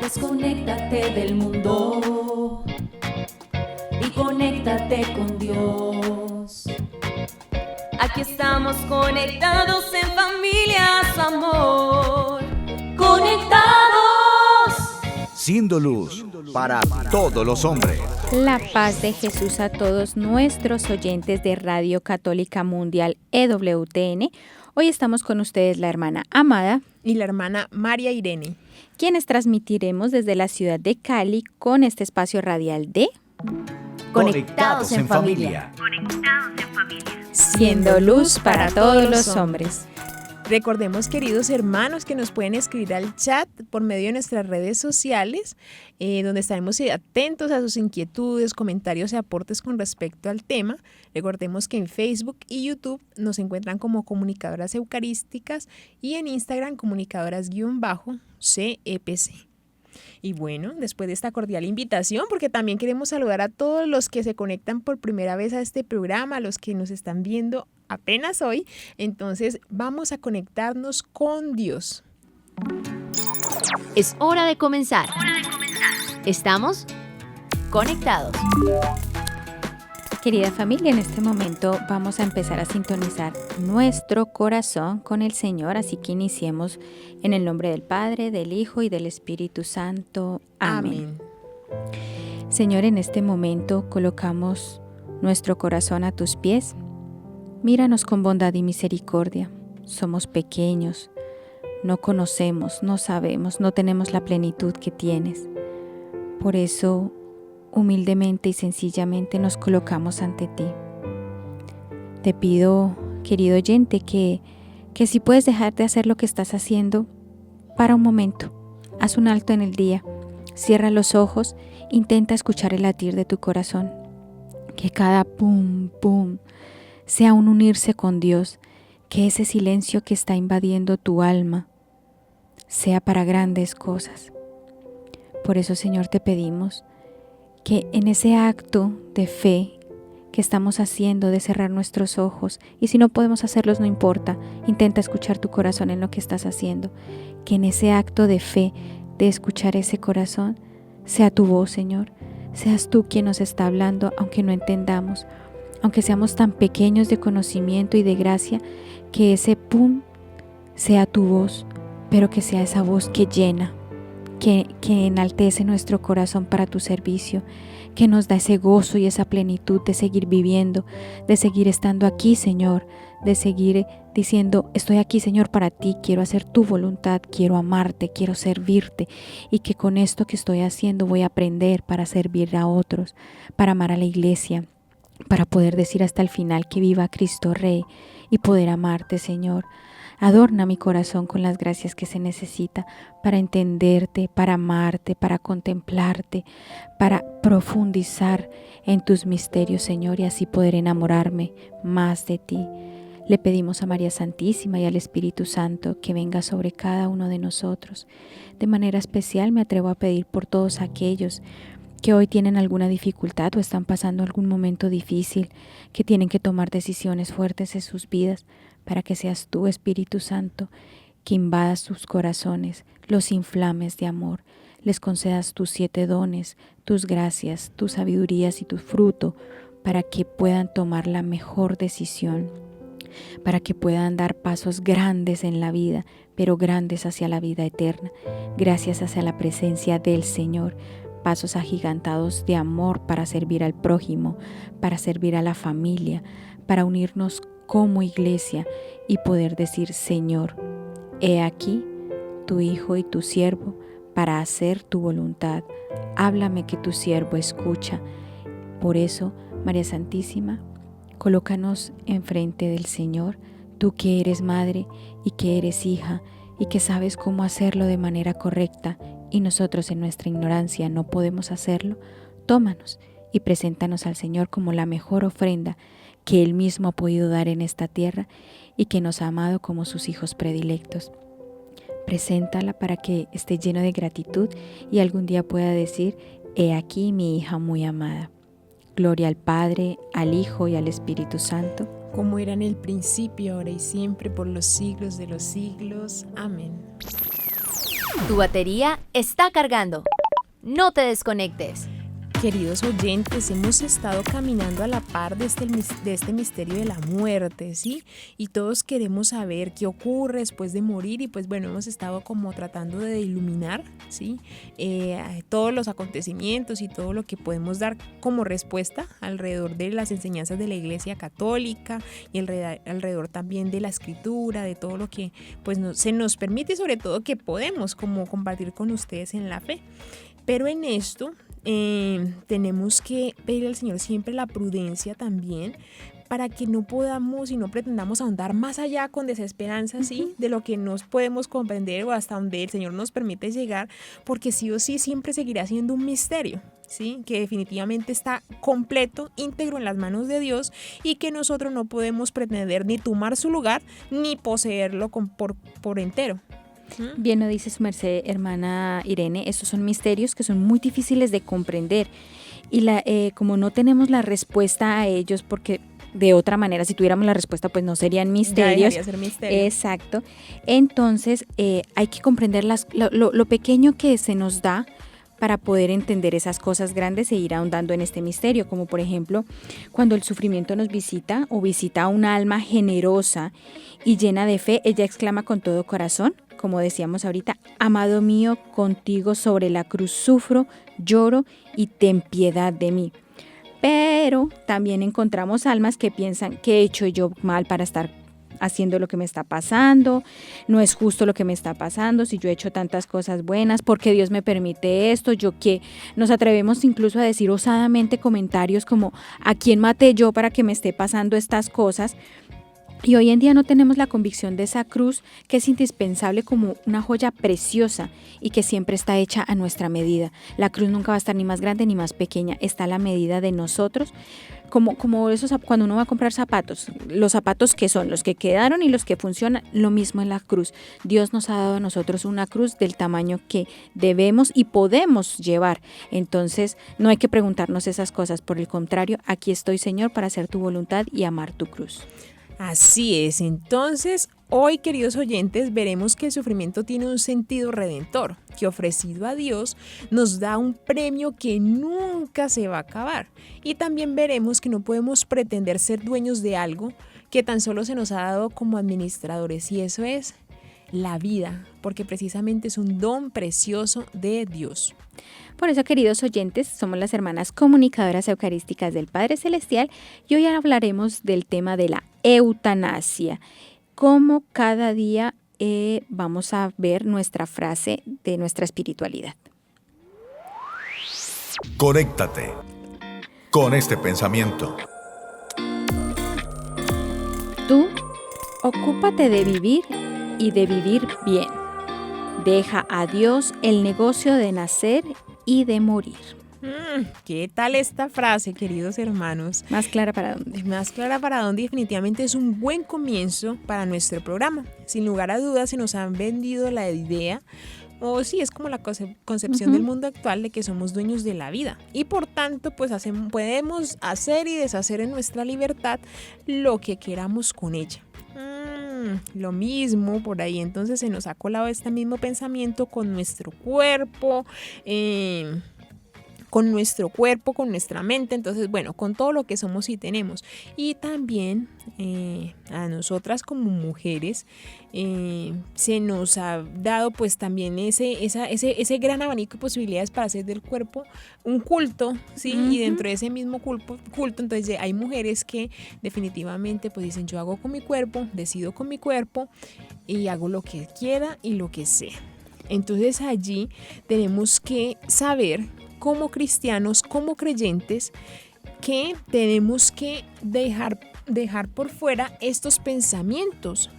Desconéctate del mundo y conéctate con Dios. Aquí estamos conectados en familia, su amor. Conectados. Siendo luz para todos los hombres. La paz de Jesús a todos nuestros oyentes de Radio Católica Mundial EWTN. Hoy estamos con ustedes la hermana Amada y la hermana María Irene, quienes transmitiremos desde la ciudad de Cali con este espacio radial de Conectados en familia. Siendo luz para todos los hombres. Recordemos, queridos hermanos, que nos pueden escribir al chat por medio de nuestras redes sociales, donde estaremos atentos a sus inquietudes, comentarios y aportes con respecto al tema. Recordemos que en Facebook y YouTube nos encuentran como Comunicadoras Eucarísticas y en Instagram Comunicadoras_CEPC. Y bueno, después de esta cordial invitación, porque también queremos saludar a todos los que se conectan por primera vez a este programa, a los que nos están viendo apenas hoy, entonces vamos a conectarnos con Dios. Es hora de comenzar. Estamos conectados. Querida familia, en este momento vamos a empezar a sintonizar nuestro corazón con el Señor, así que iniciemos en el nombre del Padre, del Hijo y del Espíritu Santo. Amén. Señor, en este momento colocamos nuestro corazón a tus pies. Míranos con bondad y misericordia. Somos pequeños, no conocemos, no sabemos, no tenemos la plenitud que tienes. Por eso, humildemente y sencillamente nos colocamos ante ti. Te pido, querido oyente, que si puedes dejar de hacer lo que estás haciendo, para un momento, haz un alto en el día, cierra los ojos, intenta escuchar el latir de tu corazón. Que cada pum, pum, sea un unirse con Dios, que ese silencio que está invadiendo tu alma sea para grandes cosas. Por eso, Señor, te pedimos que en ese acto de fe que estamos haciendo de cerrar nuestros ojos, y si no podemos hacerlos no importa, intenta escuchar tu corazón en lo que estás haciendo, que en ese acto de fe, de escuchar ese corazón, sea tu voz, Señor, seas tú quien nos está hablando, aunque no entendamos, aunque seamos tan pequeños de conocimiento y de gracia, que ese pum sea tu voz, pero que sea esa voz que llena, que enaltece nuestro corazón para tu servicio, que nos da ese gozo y esa plenitud de seguir viviendo, de seguir estando aquí, Señor, de seguir diciendo, estoy aquí, Señor, para ti, quiero hacer tu voluntad, quiero amarte, quiero servirte, y que con esto que estoy haciendo voy a aprender para servir a otros, para amar a la iglesia, para poder decir hasta el final que viva Cristo Rey y poder amarte, Señor. Adorna mi corazón con las gracias que se necesita para entenderte, para amarte, para contemplarte, para profundizar en tus misterios, Señor, y así poder enamorarme más de ti. Le pedimos a María Santísima y al Espíritu Santo que venga sobre cada uno de nosotros. De manera especial me atrevo a pedir por todos aquellos que hoy tienen alguna dificultad o están pasando algún momento difícil, que tienen que tomar decisiones fuertes en sus vidas, para que seas tú, Espíritu Santo, que invadas sus corazones, los inflames de amor, les concedas tus 7 dones, tus gracias, tus sabidurías y tu fruto, para que puedan tomar la mejor decisión, para que puedan dar pasos grandes en la vida, pero grandes hacia la vida eterna, gracias hacia la presencia del Señor, pasos agigantados de amor para servir al prójimo, para servir a la familia, para unirnos como iglesia y poder decir, Señor, he aquí tu Hijo y tu siervo para hacer tu voluntad. Háblame que tu siervo escucha. Por eso, María Santísima, colócanos enfrente del Señor, tú que eres madre y que eres hija y que sabes cómo hacerlo de manera correcta y nosotros en nuestra ignorancia no podemos hacerlo. Tómanos y preséntanos al Señor como la mejor ofrenda que Él mismo ha podido dar en esta tierra y que nos ha amado como sus hijos predilectos. Preséntala para que esté lleno de gratitud y algún día pueda decir, he aquí mi hija muy amada. Gloria al Padre, al Hijo y al Espíritu Santo. Como era en el principio, ahora y siempre, por los siglos de los siglos. Amén. Tu batería está cargando. No te desconectes. Queridos oyentes, hemos estado caminando a la par de este misterio de la muerte, ¿sí? Y todos queremos saber qué ocurre después de morir y pues bueno, hemos estado como tratando de iluminar, ¿sí? Todos los acontecimientos y todo lo que podemos dar como respuesta alrededor de las enseñanzas de la Iglesia Católica y alrededor también de la Escritura, de todo lo que pues se nos permite y sobre todo que podemos como compartir con ustedes en la fe. Pero en esto tenemos que pedir al Señor siempre la prudencia también para que no podamos y no pretendamos ahondar más allá con desesperanza, ¿sí? De lo que nos podemos comprender o hasta donde el Señor nos permite llegar, porque sí o sí siempre seguirá siendo un misterio, ¿sí? Que definitivamente está completo, íntegro en las manos de Dios y que nosotros no podemos pretender ni tomar su lugar ni poseerlo por entero. Bien lo dice su merced, hermana Irene, estos son misterios que son muy difíciles de comprender y como no tenemos la respuesta a ellos, porque de otra manera, si tuviéramos la respuesta, pues no serían misterios. Ya dejaría ser misterio. Exacto. Entonces, hay que comprender lo pequeño que se nos da para poder entender esas cosas grandes e ir ahondando en este misterio, como por ejemplo, cuando el sufrimiento nos visita o visita a una alma generosa y llena de fe, ella exclama con todo corazón, como decíamos ahorita, amado mío, contigo sobre la cruz sufro, lloro y ten piedad de mí. Pero también encontramos almas que piensan, ¿qué he hecho yo mal para estar haciendo lo que me está pasando? No es justo lo que me está pasando, si yo he hecho tantas cosas buenas, ¿por qué Dios me permite esto? Yo qué, nos atrevemos incluso a decir osadamente comentarios como ¿a quién maté yo para que me esté pasando estas cosas? Y hoy en día no tenemos la convicción de esa cruz que es indispensable como una joya preciosa y que siempre está hecha a nuestra medida. La cruz nunca va a estar ni más grande ni más pequeña, está a la medida de nosotros. Como esos, cuando uno va a comprar zapatos, los zapatos que son los que quedaron y los que funcionan, lo mismo en la cruz. Dios nos ha dado a nosotros una cruz del tamaño que debemos y podemos llevar. Entonces no hay que preguntarnos esas cosas, por el contrario, aquí estoy, Señor, para hacer tu voluntad y amar tu cruz. Así es, entonces hoy, queridos oyentes, veremos que el sufrimiento tiene un sentido redentor, que ofrecido a Dios nos da un premio que nunca se va a acabar. Y también veremos que no podemos pretender ser dueños de algo que tan solo se nos ha dado como administradores, y eso es la vida, porque precisamente es un don precioso de Dios. Por eso, queridos oyentes, somos las hermanas comunicadoras eucarísticas del Padre Celestial y hoy hablaremos del tema de la eutanasia. Como cada día vamos a ver nuestra frase de nuestra espiritualidad. Conéctate con este pensamiento. Tú, ocúpate de vivir y de vivir bien. Deja a Dios el negocio de nacer y de morir. ¿Qué tal esta frase, queridos hermanos? ¿Más clara para dónde? Más clara para dónde, definitivamente es un buen comienzo para nuestro programa. Sin lugar a dudas se nos han vendido la idea, o sí, es como la concepción del mundo actual de que somos dueños de la vida y por tanto pues podemos hacer y deshacer en nuestra libertad lo que queramos con ella. Lo mismo por ahí, entonces se nos ha colado este mismo pensamiento con nuestro cuerpo, con nuestra mente, entonces bueno, con todo lo que somos y tenemos. Y también a nosotras como mujeres se nos ha dado pues también ese gran abanico de posibilidades para hacer del cuerpo un culto, ¿sí? Y dentro de ese mismo culto, entonces hay mujeres que definitivamente pues dicen, yo hago con mi cuerpo, decido con mi cuerpo y hago lo que quiera y lo que sea. Entonces allí tenemos que saber como cristianos, como creyentes, que tenemos que dejar por fuera estos pensamientos,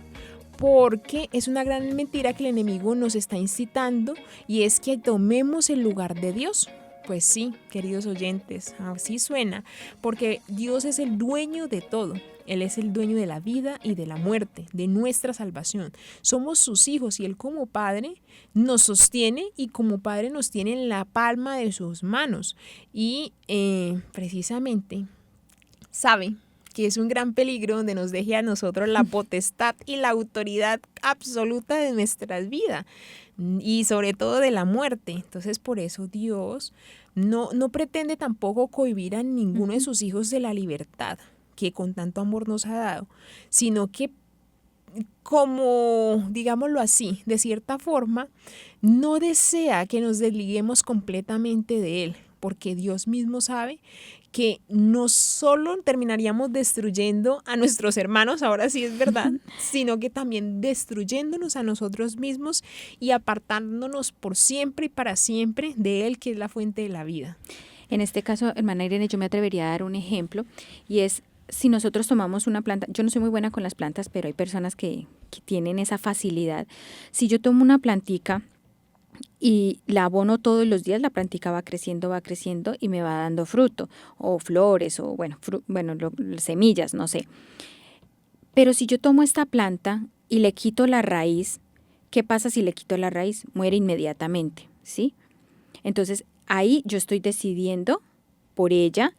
porque es una gran mentira que el enemigo nos está incitando y es que tomemos el lugar de Dios. Pues sí, queridos oyentes, así suena, porque Dios es el dueño de todo. Él es el dueño de la vida y de la muerte, de nuestra salvación. Somos sus hijos y Él como Padre nos sostiene y como Padre nos tiene en la palma de sus manos. Y precisamente sabe que es un gran peligro donde nos deje a nosotros la potestad y la autoridad absoluta de nuestras vidas y sobre todo de la muerte. Entonces, por eso Dios no pretende tampoco cohibir a ninguno de sus hijos de la libertad que con tanto amor nos ha dado, sino que, como, digámoslo así, de cierta forma, no desea que nos desliguemos completamente de Él, porque Dios mismo sabe que no solo terminaríamos destruyendo a nuestros hermanos, ahora sí es verdad, sino que también destruyéndonos a nosotros mismos y apartándonos por siempre y para siempre de Él, que es la fuente de la vida. En este caso, hermana Irene, yo me atrevería a dar un ejemplo, y es si nosotros tomamos una planta. Yo no soy muy buena con las plantas, pero hay personas que tienen esa facilidad. Si yo tomo una plantica y la abono todos los días, la plantica va creciendo y me va dando fruto, o flores, o semillas, no sé. Pero si yo tomo esta planta y le quito la raíz, ¿qué pasa si le quito la raíz? Muere inmediatamente, ¿sí? Entonces, ahí yo estoy decidiendo por ella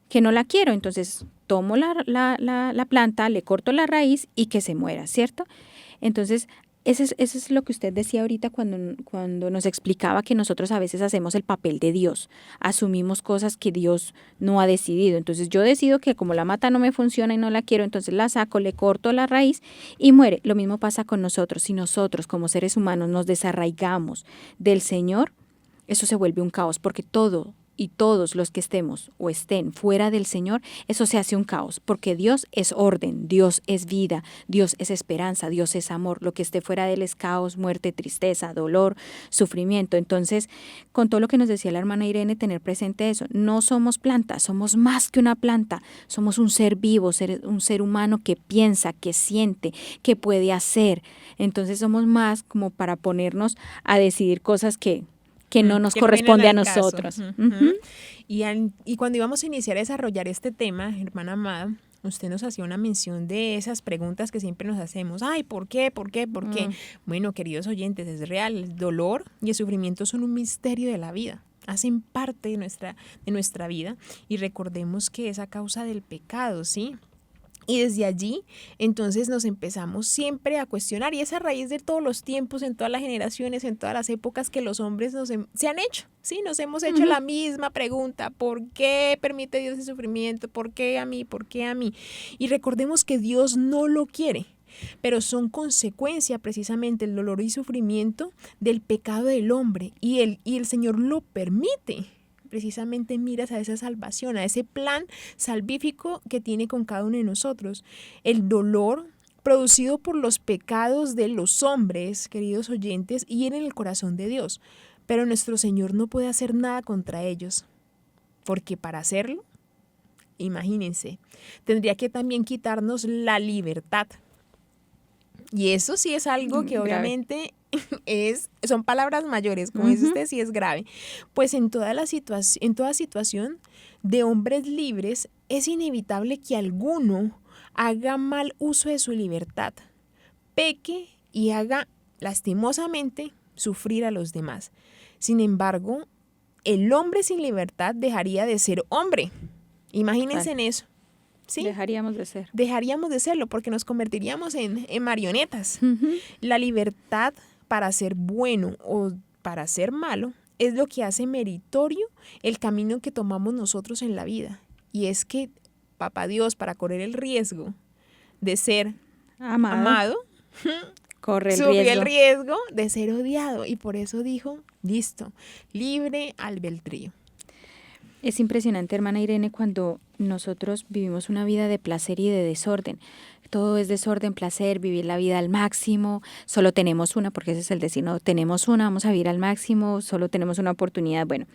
que no la quiero. Entonces, tomo la planta, le corto la raíz y que se muera, ¿cierto? Entonces, eso es lo que usted decía ahorita cuando nos explicaba que nosotros a veces hacemos el papel de Dios, asumimos cosas que Dios no ha decidido. Entonces yo decido que como la mata no me funciona y no la quiero, entonces la saco, le corto la raíz y muere. Lo mismo pasa con nosotros. Si nosotros como seres humanos nos desarraigamos del Señor, eso se vuelve un caos, porque todo y todos los que estemos o estén fuera del Señor, eso se hace un caos, porque Dios es orden, Dios es vida, Dios es esperanza, Dios es amor. Lo que esté fuera de Él es caos, muerte, tristeza, dolor, sufrimiento. Entonces, con todo lo que nos decía la hermana Irene, tener presente eso. No somos plantas, somos más que una planta, somos un ser vivo, un ser humano que piensa, que siente, que puede hacer. Entonces somos más como para ponernos a decidir cosas que no nos corresponde a nosotros. Y cuando íbamos a iniciar a desarrollar este tema, hermana amada, usted nos hacía una mención de esas preguntas que siempre nos hacemos. Ay, ¿por qué? ¿Por qué? ¿Por qué? Bueno, queridos oyentes, es real. El dolor y el sufrimiento son un misterio de la vida. Hacen parte de nuestra vida. Y recordemos que es a causa del pecado, ¿sí? Y desde allí, entonces nos empezamos siempre a cuestionar, y es a raíz de todos los tiempos, en todas las generaciones, en todas las épocas que los hombres se han hecho, ¿sí? Nos hemos hecho la misma pregunta: ¿por qué permite Dios el sufrimiento? ¿Por qué a mí? ¿Por qué a mí? Y recordemos que Dios no lo quiere, pero son consecuencia precisamente el dolor y sufrimiento del pecado del hombre, y el Señor lo permite. Precisamente miras a esa salvación, a ese plan salvífico que tiene con cada uno de nosotros. El dolor producido por los pecados de los hombres, queridos oyentes, hiere en el corazón de Dios. Pero nuestro Señor no puede hacer nada contra ellos, porque para hacerlo, imagínense, tendría que también quitarnos la libertad. Y eso sí es algo que obviamente son palabras mayores, como dice usted, sí es grave. Pues en toda situación de hombres libres es inevitable que alguno haga mal uso de su libertad, peque y haga lastimosamente sufrir a los demás. Sin embargo, el hombre sin libertad dejaría de ser hombre. Imagínense en eso. ¿Sí? Dejaríamos de ser. Dejaríamos de serlo porque nos convertiríamos en marionetas. La libertad para ser bueno o para ser malo es lo que hace meritorio el camino que tomamos nosotros en la vida. Y es que Papá Dios, para correr el riesgo de ser amado subió el riesgo de ser odiado. Y por eso dijo, listo, libre albedrío. Es impresionante, hermana Irene, cuando nosotros vivimos una vida de placer y de desorden. Todo es desorden, placer, vivir la vida al máximo. Solo tenemos una, porque ese es el destino. Tenemos una, vamos a vivir al máximo, solo tenemos una oportunidad. Bueno,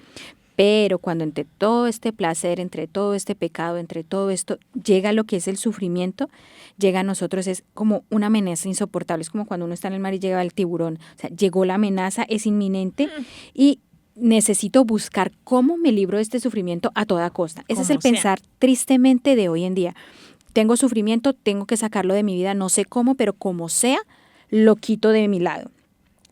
pero cuando entre todo este placer, entre todo este pecado, entre todo esto, llega lo que es el sufrimiento, llega a nosotros, es como una amenaza insoportable. Es como cuando uno está en el mar y llega el tiburón. O sea, llegó la amenaza, es inminente y necesito buscar cómo me libro de este sufrimiento a toda costa. Ese es el pensar tristemente de hoy en día. Tengo sufrimiento, tengo que sacarlo de mi vida, no sé cómo, pero como sea, lo quito de mi lado,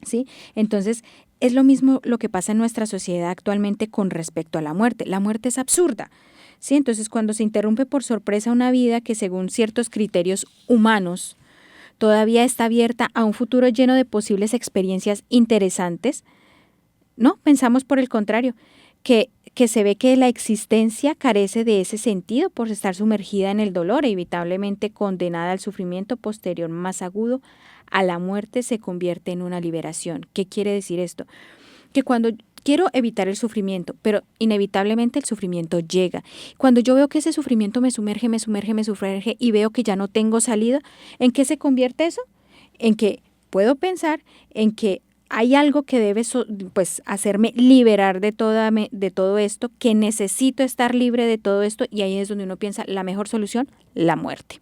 ¿sí? Entonces, es lo mismo lo que pasa en nuestra sociedad actualmente con respecto a la muerte. La muerte es absurda. ¿sí? Entonces, cuando se interrumpe por sorpresa una vida que según ciertos criterios humanos todavía está abierta a un futuro lleno de posibles experiencias interesantes, no, pensamos por el contrario, que se ve que la existencia carece de ese sentido por estar sumergida en el dolor e inevitablemente condenada al sufrimiento posterior más agudo, a la muerte se convierte en una liberación. ¿Qué quiere decir esto? Que cuando quiero evitar el sufrimiento, pero inevitablemente el sufrimiento llega. Cuando yo veo que ese sufrimiento me sumerge y veo que ya no tengo salida, ¿en qué se convierte eso? En que puedo pensar en que hay algo que debe pues, hacerme liberar de todo esto, que necesito estar libre de todo esto, y ahí es donde uno piensa la mejor solución, la muerte.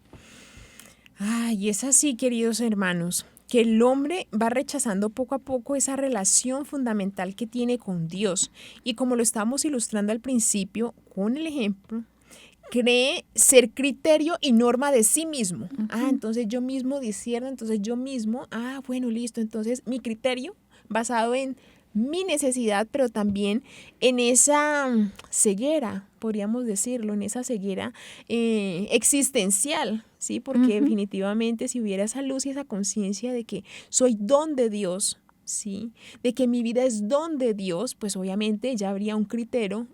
Ay, es así, queridos hermanos, que el hombre va rechazando poco a poco esa relación fundamental que tiene con Dios. Y como lo estábamos ilustrando al principio con el ejemplo, cree ser criterio y norma de sí mismo. Entonces yo mismo discierno, entonces yo mismo, bueno, listo, entonces mi criterio basado en mi necesidad, pero también en esa ceguera, podríamos decirlo, en esa ceguera existencial, ¿sí? Porque definitivamente si hubiera esa luz y esa conciencia de que soy don de Dios, ¿sí? De que mi vida es don de Dios, pues obviamente ya habría un criterio,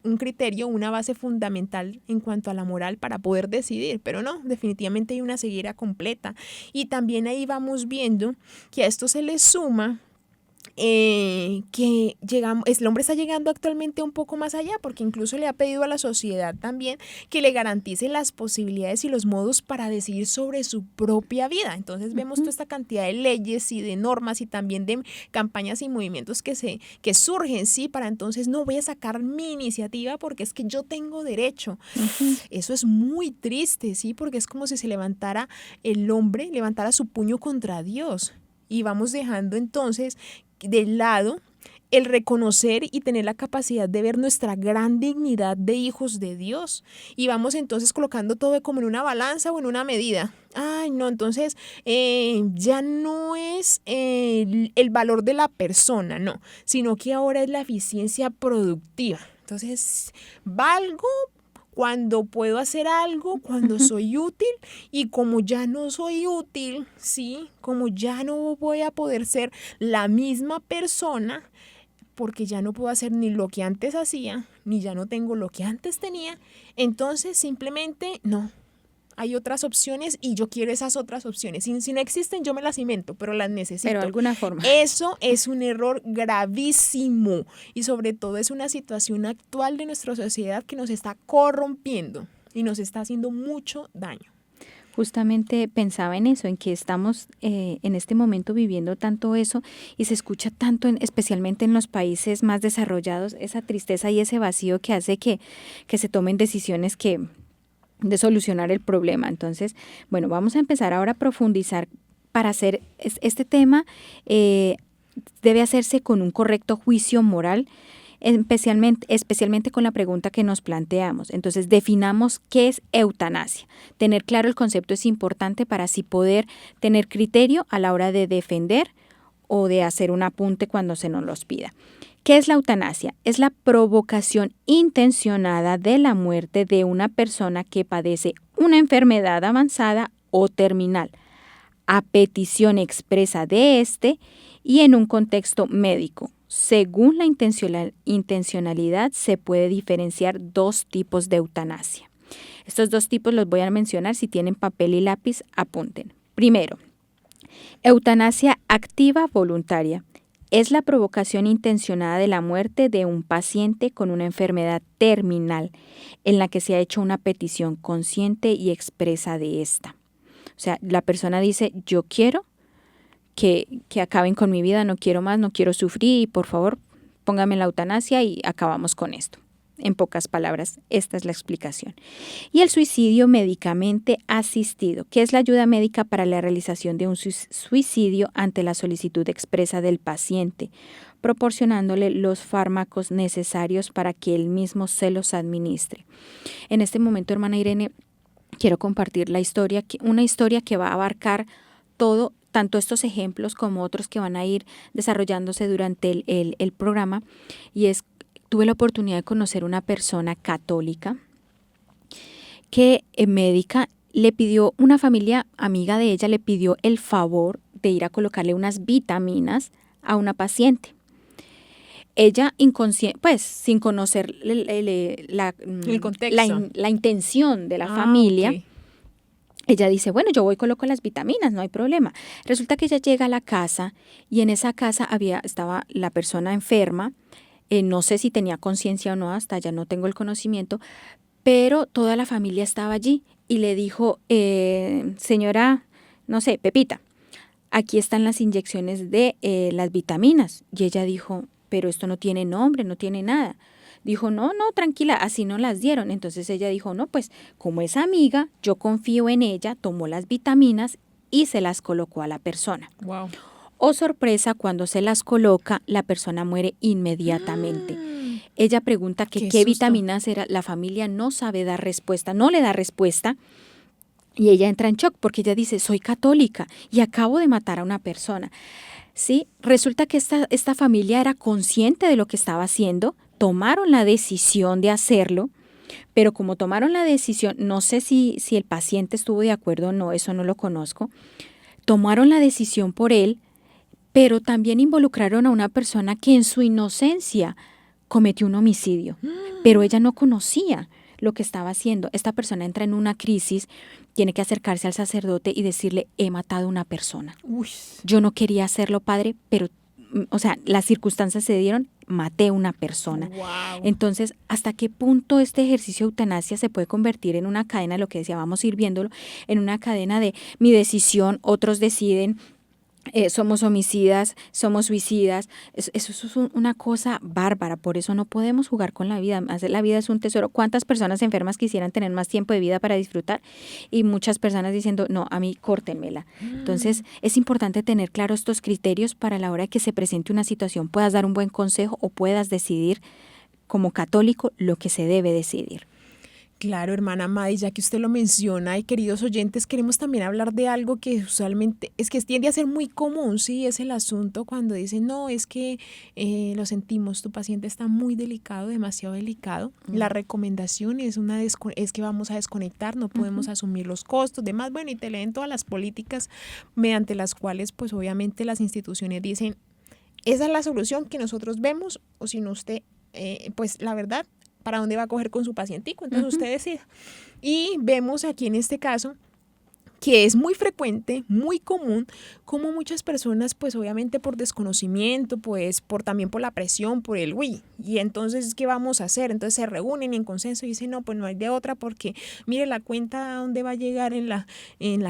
una base fundamental en cuanto a la moral para poder decidir, pero no, definitivamente hay una ceguera completa. Y también ahí vamos viendo que a esto se le suma que el hombre está llegando actualmente un poco más allá, porque incluso le ha pedido a la sociedad también que le garantice las posibilidades y los modos para decidir sobre su propia vida. Entonces vemos toda esta cantidad de leyes y de normas y también de campañas y movimientos que surgen, sí, para entonces no voy a sacar mi iniciativa porque es que yo tengo derecho. Eso es muy triste, sí, porque es como si se levantara el hombre, levantara su puño contra Dios, y vamos dejando entonces de lado el reconocer y tener la capacidad de ver nuestra gran dignidad de hijos de Dios. Y vamos entonces colocando todo como en una balanza o en una medida. No, entonces ya no es el valor de la persona, no, sino que ahora es la eficiencia productiva. Entonces, valgo cuando puedo hacer algo, cuando soy útil, y como ya no soy útil, ¿sí? Como ya no voy a poder ser la misma persona, porque ya no puedo hacer ni lo que antes hacía, ni ya no tengo lo que antes tenía, entonces simplemente no. Hay otras opciones y yo quiero esas otras opciones. Si no existen, yo me las invento, pero las necesito. Pero de alguna forma. Eso es un error gravísimo y sobre todo es una situación actual de nuestra sociedad que nos está corrompiendo y nos está haciendo mucho daño. Justamente pensaba en eso, en que estamos en este momento viviendo tanto eso y se escucha tanto, especialmente en los países más desarrollados, esa tristeza y ese vacío que hace que se tomen decisiones de solucionar el problema. Entonces, bueno, vamos a empezar ahora a profundizar para hacer este tema. Debe hacerse con un correcto juicio moral, especialmente con la pregunta que nos planteamos. Entonces, definamos qué es eutanasia. Tener claro el concepto es importante para así poder tener criterio a la hora de defender o de hacer un apunte cuando se nos los pida. ¿Qué es la eutanasia? Es la provocación intencionada de la muerte de una persona que padece una enfermedad avanzada o terminal, a petición expresa de éste y en un contexto médico. Según la intencionalidad se puede diferenciar dos tipos de eutanasia. Estos dos tipos los voy a mencionar. Si tienen papel y lápiz, apunten. Primero, eutanasia activa voluntaria. Es la provocación intencionada de la muerte de un paciente con una enfermedad terminal en la que se ha hecho una petición consciente y expresa de esta. O sea, la persona dice, yo quiero que acaben con mi vida, no quiero más, no quiero sufrir y por favor póngame la eutanasia y acabamos con esto. En pocas palabras, esta es la explicación. Y el suicidio médicamente asistido, que es la ayuda médica para la realización de un suicidio ante la solicitud expresa del paciente, proporcionándole los fármacos necesarios para que él mismo se los administre. En este momento, hermana Irene, quiero compartir una historia que va a abarcar todo, tanto estos ejemplos como otros que van a ir desarrollándose durante el programa, y tuve la oportunidad de conocer una persona católica que médica le pidió, una familia amiga de ella le pidió el favor de ir a colocarle unas vitaminas a una paciente. Ella inconsciente, pues sin conocer El contexto. la intención de la familia, ok. ella dice, bueno, yo voy y coloco las vitaminas, no hay problema. Resulta que ella llega a la casa y en esa casa estaba la persona enferma, no sé si tenía conciencia o no, hasta ya no tengo el conocimiento, pero toda la familia estaba allí y le dijo, señora, no sé, Pepita, aquí están las inyecciones de las vitaminas. Y ella dijo, pero esto no tiene nombre, no tiene nada. Dijo, no, tranquila, así no las dieron. Entonces ella dijo, no, pues como es amiga, yo confío en ella, tomó las vitaminas y se las colocó a la persona. Wow. Oh, sorpresa, cuando se las coloca, la persona muere inmediatamente. Ella pregunta que Qué qué susto. vitaminas era, la familia no sabe dar respuesta, no le da respuesta. Y ella entra en shock porque ella dice, soy católica y acabo de matar a una persona. Sí, resulta que esta familia era consciente de lo que estaba haciendo, tomaron la decisión de hacerlo, pero como tomaron la decisión, no sé si el paciente estuvo de acuerdo o no, eso no lo conozco, tomaron la decisión por él, pero también involucraron a una persona que en su inocencia cometió un homicidio, pero ella no conocía lo que estaba haciendo. Esta persona entra en una crisis, tiene que acercarse al sacerdote y decirle, he matado a una persona. Uy. Yo no quería hacerlo, padre, pero, o sea, las circunstancias se dieron, maté a una persona. Wow. Entonces, ¿hasta qué punto este ejercicio de eutanasia se puede convertir en una cadena, lo que decía, vamos a ir viéndolo, en una cadena de mi decisión, otros deciden, somos homicidas, somos suicidas? Eso es una cosa bárbara, por eso no podemos jugar con la vida. La vida es un tesoro. ¿Cuántas personas enfermas quisieran tener más tiempo de vida para disfrutar? Y muchas personas diciendo, no, a mí córtenmela. Entonces, es importante tener claro estos criterios para la hora de que se presente una situación, puedas dar un buen consejo o puedas decidir como católico lo que se debe decidir. Claro, hermana Madi, ya que usted lo menciona, y queridos oyentes, queremos también hablar de algo que usualmente es que tiende a ser muy común, sí, es el asunto cuando dicen, no, es que lo sentimos, tu paciente está muy delicado, demasiado delicado. La recomendación es que vamos a desconectar, no podemos asumir los costos, demás, bueno, y te leen todas las políticas mediante las cuales, pues obviamente las instituciones dicen, esa es la solución que nosotros vemos, o si no usted, pues la verdad, para dónde va a coger con su pacientico, entonces usted decida. Y vemos aquí en este caso que es muy frecuente, muy común, como muchas personas, pues obviamente por desconocimiento, pues también por la presión, por el y entonces, ¿qué vamos a hacer? Entonces se reúnen en consenso y dicen, no, pues no hay de otra porque mire la cuenta a dónde va a llegar en la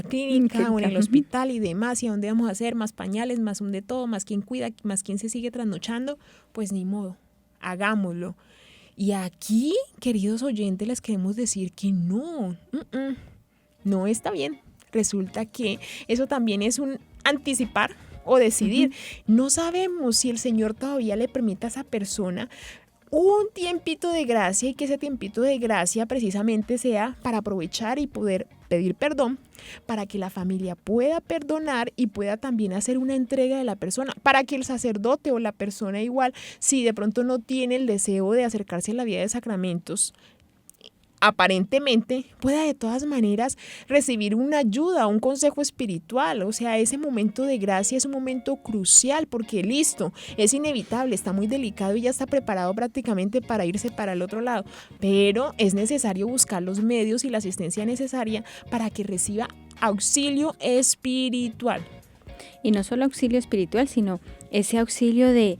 clínica o en el hospital y demás, y a dónde vamos a hacer, más pañales, más un de todo, más quien cuida, más quien se sigue trasnochando, pues ni modo, hagámoslo. Y aquí, queridos oyentes, les queremos decir que no está bien. Resulta que eso también es un anticipar o decidir. No sabemos si el Señor todavía le permite a esa persona un tiempito de gracia y que ese tiempito de gracia precisamente sea para aprovechar y poder pedir perdón, para que la familia pueda perdonar y pueda también hacer una entrega de la persona, para que el sacerdote o la persona igual, si de pronto no tiene el deseo de acercarse a la vida de sacramentos, aparentemente pueda de todas maneras recibir una ayuda, un consejo espiritual. O sea, ese momento de gracia es un momento crucial porque listo, es inevitable, está muy delicado y ya está preparado prácticamente para irse para el otro lado, pero es necesario buscar los medios y la asistencia necesaria para que reciba auxilio espiritual. Y no solo auxilio espiritual, sino ese auxilio de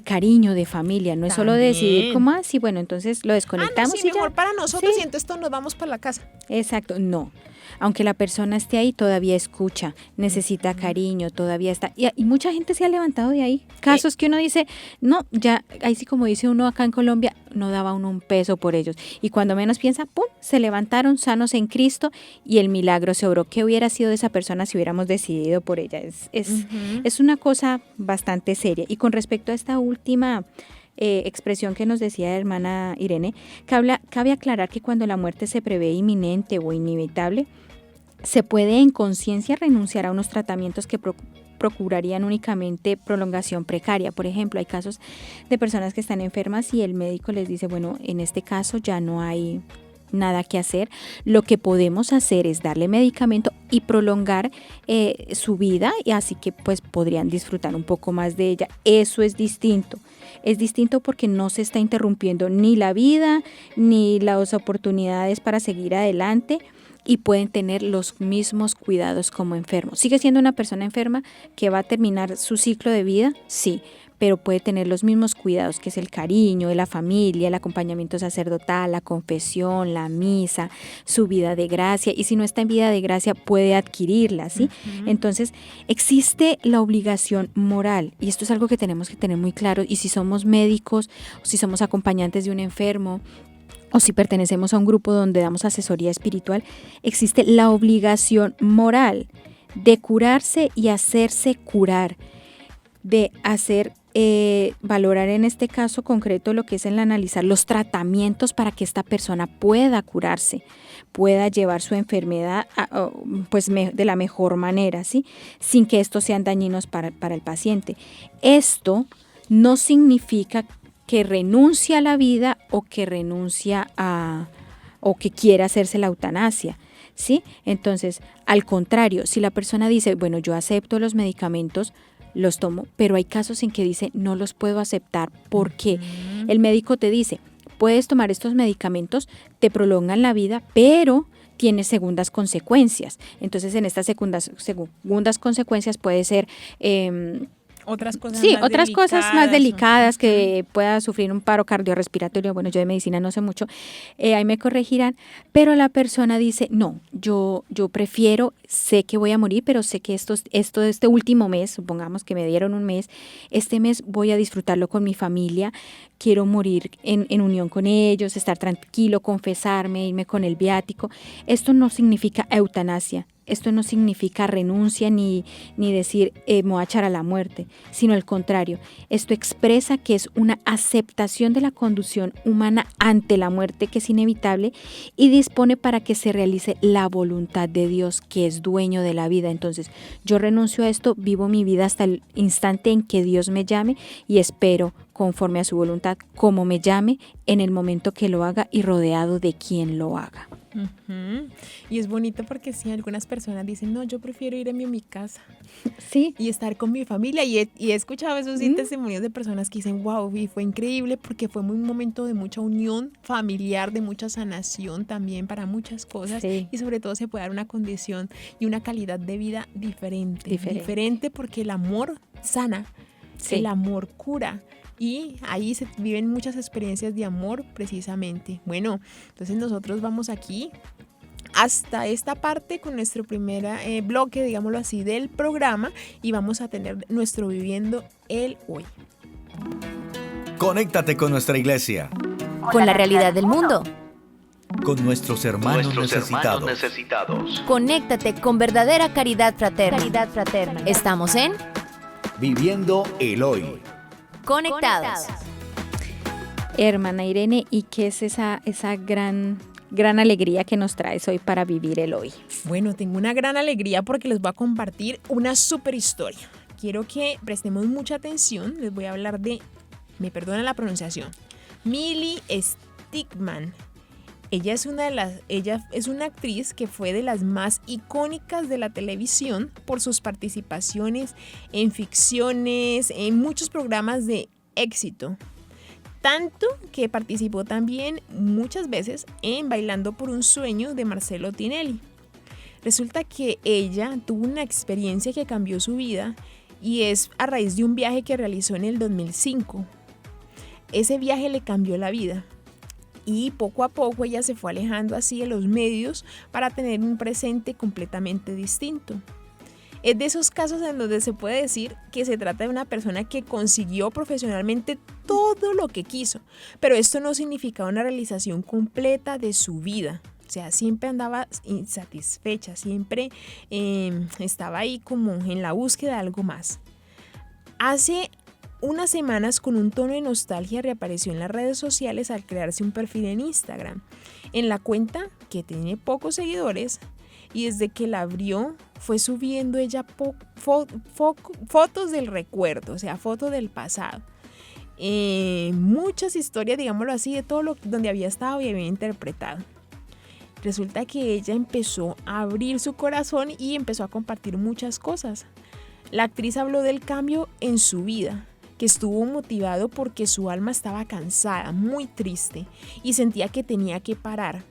cariño, de familia. No es solo decidir como así, bueno, entonces lo desconectamos no, sí, y mejor ya. para nosotros Sí. y entonces todos nos vamos para la casa. Exacto, no. Aunque la persona esté ahí, todavía escucha, necesita cariño, todavía está. Y mucha gente se ha levantado de ahí. Casos que uno dice, no, ya, ahí sí como dice uno acá en Colombia, no daba uno un peso por ellos. Y cuando menos piensa, ¡pum!, se levantaron sanos en Cristo y el milagro se obró. ¿Qué hubiera sido de esa persona si hubiéramos decidido por ella? Es una cosa bastante seria. Y con respecto a esta última expresión que nos decía la hermana Irene, cabe aclarar que cuando la muerte se prevé inminente o inevitable, se puede en conciencia renunciar a unos tratamientos que procurarían únicamente prolongación precaria. Por ejemplo, hay casos de personas que están enfermas y el médico les dice, bueno, en este caso ya no hay nada que hacer. Lo que podemos hacer es darle medicamento y prolongar su vida, y así que pues podrían disfrutar un poco más de ella. Eso es distinto. Es distinto porque no se está interrumpiendo ni la vida ni las oportunidades para seguir adelante, y pueden tener los mismos cuidados como enfermos. ¿Sigue siendo una persona enferma que va a terminar su ciclo de vida? Sí, pero puede tener los mismos cuidados, que es el cariño de la familia, el acompañamiento sacerdotal, la confesión, la misa, su vida de gracia, y si no está en vida de gracia puede adquirirla, ¿sí? Entonces existe la obligación moral, y esto es algo que tenemos que tener muy claro, y si somos médicos, o si somos acompañantes de un enfermo, o si pertenecemos a un grupo donde damos asesoría espiritual, existe la obligación moral de curarse y hacerse curar, de hacer, valorar en este caso concreto lo que es el analizar los tratamientos para que esta persona pueda curarse, pueda llevar su enfermedad pues de la mejor manera, ¿sí? Sin que estos sean dañinos para el paciente. Esto no significa que renuncia a la vida o que renuncia o que quiera hacerse la eutanasia, ¿sí? Entonces, al contrario, si la persona dice, bueno, yo acepto los medicamentos, los tomo, pero hay casos en que dice, no los puedo aceptar porque el médico te dice, puedes tomar estos medicamentos, te prolongan la vida, pero tiene segundas consecuencias. Entonces, en estas segundas consecuencias puede ser otras cosas sí, más otras delicadas, cosas más delicadas, que pueda sufrir un paro cardiorrespiratorio. Bueno, yo de medicina no sé mucho, ahí me corregirán, pero la persona dice, no, yo prefiero, sé que voy a morir, pero sé que este último mes, supongamos que me dieron un mes, este mes voy a disfrutarlo con mi familia, quiero morir en unión con ellos, estar tranquilo, confesarme, irme con el viático. Esto no significa eutanasia. Esto no significa renuncia ni decir me voy a echar a la muerte, sino al contrario. Esto expresa que es una aceptación de la condición humana ante la muerte, que es inevitable, y dispone para que se realice la voluntad de Dios, que es dueño de la vida. Entonces, yo renuncio a esto, vivo mi vida hasta el instante en que Dios me llame y espero conforme a su voluntad, como me llame, en el momento que lo haga y rodeado de quien lo haga. Y es bonito porque sí, algunas personas dicen, no, yo prefiero irme a mi casa Sí. y estar con mi familia, y he escuchado esos testimonios de personas que dicen, wow, y fue increíble porque fue un momento de mucha unión familiar, de mucha sanación también para muchas cosas, Sí. y sobre todo se puede dar una condición y una calidad de vida diferente porque el amor sana, Sí. el amor cura. Y ahí se viven muchas experiencias de amor precisamente. Bueno, entonces nosotros vamos aquí hasta esta parte con nuestro primer bloque, digámoslo así, del programa, y vamos a tener nuestro Viviendo el Hoy. Conéctate con nuestra iglesia, Con la realidad del mundo. con nuestros hermanos necesitados. Conéctate con verdadera caridad fraterna. Estamos en Viviendo el hoy. Conectados. Hermana Irene, ¿y qué es esa gran alegría que nos traes hoy para vivir el hoy? Bueno, tengo una gran alegría porque les voy a compartir una super historia. Quiero que prestemos mucha atención. Les voy a hablar de, me perdonan la pronunciación, Millie Stickman. Ella es una actriz que fue de las más icónicas de la televisión por sus participaciones en ficciones, en muchos programas de éxito. Tanto que participó también muchas veces en Bailando por un sueño de Marcello Tinelli. Resulta que ella tuvo una experiencia que cambió su vida, y es a raíz de un viaje que realizó en el 2005. Ese viaje le cambió la vida. Y poco a poco ella se fue alejando así de los medios para tener un presente completamente distinto. Es de esos casos en donde se puede decir que se trata de una persona que consiguió profesionalmente todo lo que quiso, pero esto no significaba una realización completa de su vida. O sea, siempre andaba insatisfecha, siempre estaba ahí como en la búsqueda de algo más. Hace unas semanas, con un tono de nostalgia, reapareció en las redes sociales al crearse un perfil en Instagram. En la cuenta, que tiene pocos seguidores, y desde que la abrió fue subiendo ella fotos del recuerdo, o sea, fotos del pasado. Muchas historias, digámoslo así, de todo donde había estado y había interpretado. Resulta que ella empezó a abrir su corazón y empezó a compartir muchas cosas. La actriz habló del cambio en su vida, que estuvo motivado porque su alma estaba cansada, muy triste, y sentía que tenía que parar.